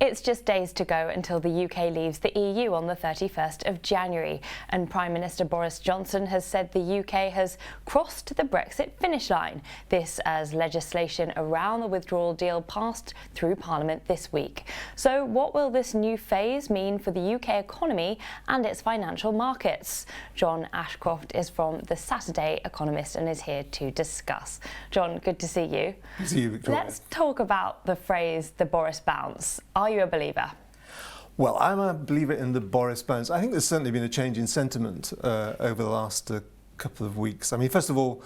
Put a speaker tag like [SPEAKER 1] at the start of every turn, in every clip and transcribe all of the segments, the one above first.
[SPEAKER 1] It's just days to go until the UK leaves the EU on the 31st of January, and Prime Minister Boris Johnson has said the UK has crossed the Brexit finish line. This as legislation around the withdrawal deal passed through Parliament this week. So what will this new phase mean for the UK economy and its financial markets? John Ashcroft is from the Saturday Economist and is here to discuss. John, good to see you.
[SPEAKER 2] Good to see you, Victoria.
[SPEAKER 1] Let's talk about the phrase, the Boris Bounce. Are you a believer?
[SPEAKER 2] Well, I'm a believer in the Boris Bounce. I think there's certainly been a change in sentiment over the last couple of weeks. I mean, first of all,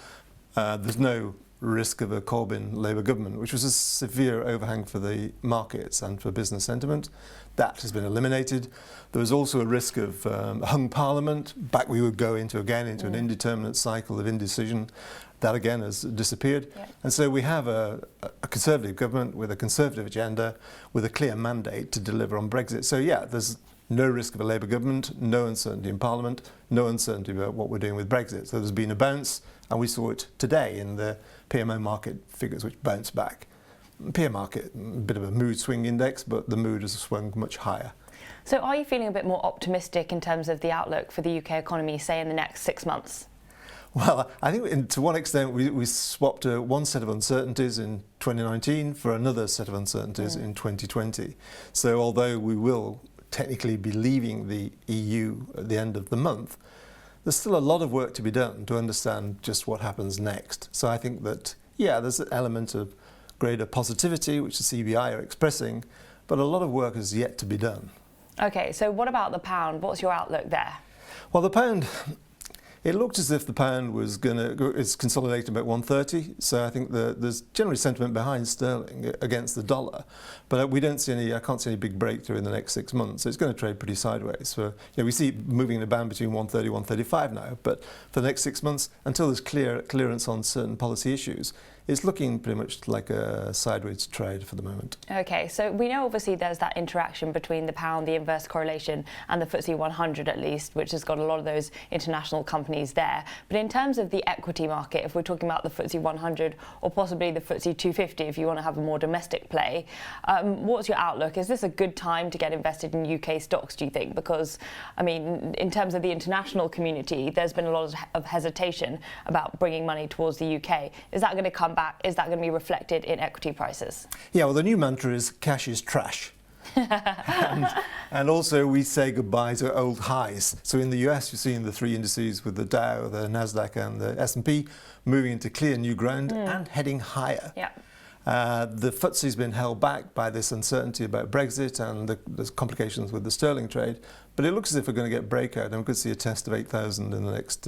[SPEAKER 2] there's no risk of a Corbyn Labour government, which was a severe overhang for the markets and for business sentiment. That has been eliminated. There was also a risk of hung parliament. Back we would go into an indeterminate cycle of indecision. That again has disappeared. Yep. And so we have a Conservative government with a Conservative agenda, with a clear mandate to deliver on Brexit. So yeah, there's no risk of a Labour government, no uncertainty in Parliament, no uncertainty about what we're doing with Brexit. So there's been a bounce, and we saw it today in the PMO market figures, which bounced back. PM market, a bit of a mood swing index, but the mood has swung much higher.
[SPEAKER 1] So are you feeling a bit more optimistic in terms of the outlook for the UK economy, say in the next 6 months?
[SPEAKER 2] Well, I think to one extent we swapped one set of uncertainties in 2019 for another set of uncertainties in 2020. So although we will technically be leaving the EU at the end of the month, there's still a lot of work to be done to understand just what happens next. So I think that, yeah, there's an element of greater positivity, which the CBI are expressing, but a lot of work is yet to be done.
[SPEAKER 1] Okay, so what about the pound? What's your outlook there?
[SPEAKER 2] Well, the pound, it looked as if the pound was it's consolidated about 130. So I think there's generally sentiment behind sterling against the dollar, but we don't see I can't see any big breakthrough in the next 6 months. So it's going to trade pretty sideways. So, we see it moving in a band between 130 and 135 now, but for the next 6 months, until there's clearance on certain policy issues, it's looking pretty much like a sideways trade for the moment.
[SPEAKER 1] Okay, so we know obviously there's that interaction between the pound, the inverse correlation, and the FTSE 100 at least, which has got a lot of those international companies there. But in terms of the equity market, if we're talking about the FTSE 100 or possibly the FTSE 250, if you want to have a more domestic play, what's your outlook? Is this a good time to get invested in UK stocks, do you think? Because, I mean, in terms of the international community, there's been a lot of hesitation about bringing money towards the UK. Is that going to come back? Is that going to be reflected in equity prices?
[SPEAKER 2] Yeah, well, the new mantra is cash is trash. and also we say goodbye to old highs. So in the US, you're seeing the three indices with the Dow, the Nasdaq and the S&P moving into clear new ground and heading higher.
[SPEAKER 1] Yeah.
[SPEAKER 2] The FTSE's been held back by this uncertainty about Brexit and the complications with the sterling trade, but it looks as if we're going to get breakout and we could see a test of 8,000 in the next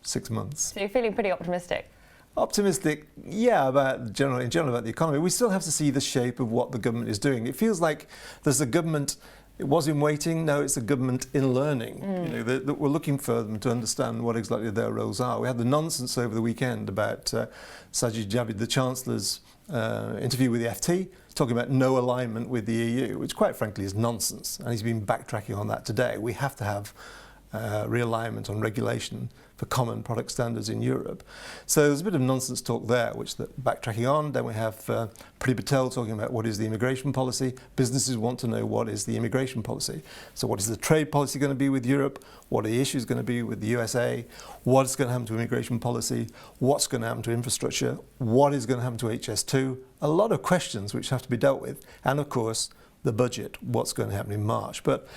[SPEAKER 2] 6 months.
[SPEAKER 1] So you're feeling pretty optimistic?
[SPEAKER 2] Optimistic, yeah, in general about the economy. We still have to see the shape of what the government is doing. It feels like there's a government, it was in waiting, now it's a government in learning. That we're looking for them to understand what exactly their roles are. We had the nonsense over the weekend about Sajid Javid, the Chancellor's interview with the FT, talking about no alignment with the EU, which quite frankly is nonsense. And he's been backtracking on that today. We have to have realignment on regulation for common product standards in Europe. So there's a bit of nonsense talk there, which they're backtracking on. Then we have Priti Patel talking about what is the immigration policy. Businesses want to know what is the immigration policy. So what is the trade policy going to be with Europe? What are the issues going to be with the USA? What is going to happen to immigration policy? What's going to happen to infrastructure? What is going to happen to HS2? A lot of questions which have to be dealt with. And of course, the budget, what's going to happen in March. But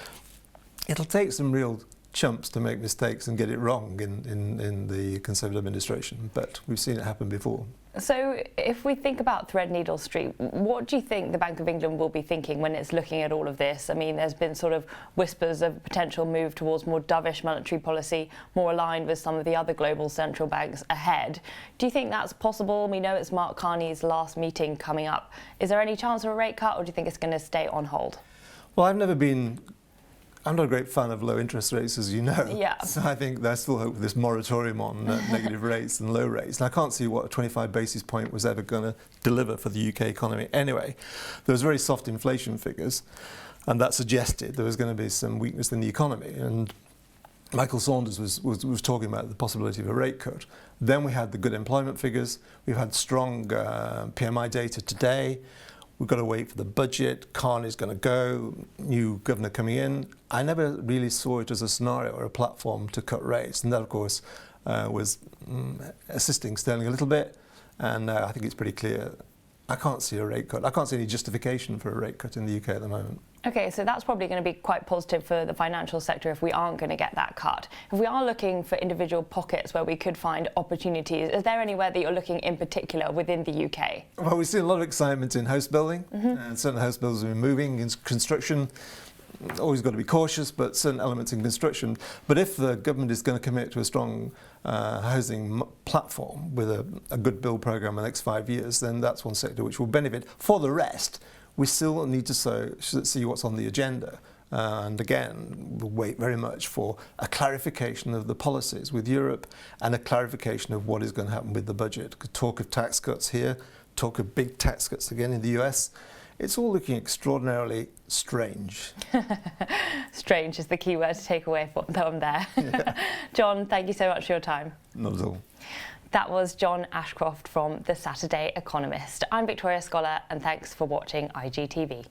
[SPEAKER 2] it'll take some real chumps to make mistakes and get it wrong in the Conservative administration, but we've seen it happen before.
[SPEAKER 1] So if we think about Threadneedle Street, what do you think the Bank of England will be thinking when it's looking at all of this? I mean, there's been sort of whispers of potential move towards more dovish monetary policy, more aligned with some of the other global central banks ahead. Do you think that's possible? We know it's Mark Carney's last meeting coming up. Is there any chance of a rate cut, or do you think it's going to stay on hold?
[SPEAKER 2] Well, I'm not a great fan of low interest rates, as you know.
[SPEAKER 1] Yeah.
[SPEAKER 2] So I think there's still hope for this moratorium on negative rates and low rates. And I can't see what a 25 basis point was ever going to deliver for the UK economy. Anyway, there was very soft inflation figures, and that suggested there was going to be some weakness in the economy. And Michael Saunders was talking about the possibility of a rate cut. Then we had the good employment figures. We've had strong PMI data today. we've got to wait for the budget, Carney's going to go, new governor coming in. I never really saw it as a scenario or a platform to cut rates. And that, of course, was assisting sterling a little bit. And I think it's pretty clear. I can't see a rate cut. I can't see any justification for a rate cut in the UK at the moment.
[SPEAKER 1] Okay, so that's probably going to be quite positive for the financial sector if we aren't going to get that cut. If we are looking for individual pockets where we could find opportunities, is there anywhere that you're looking in particular within the UK?
[SPEAKER 2] Well, we've seen a lot of excitement in house building, and certain house builders have been moving in construction. Always got to be cautious, but certain elements in construction. But if the government is going to commit to a strong housing platform with a good build programme in the next 5 years, then that's one sector which will benefit. For the rest, we still need to see what's on the agenda. And again, we'll wait very much for a clarification of the policies with Europe and a clarification of what is going to happen with the budget. Talk of tax cuts here, talk of big tax cuts again in the US. It's all looking extraordinarily strange.
[SPEAKER 1] Strange is the key word to take away from there. Yeah. John, thank you so much for your time.
[SPEAKER 2] Not at all.
[SPEAKER 1] That was John Ashcroft from the Saturday Economist. I'm Victoria Scholar, and thanks for watching IGTV.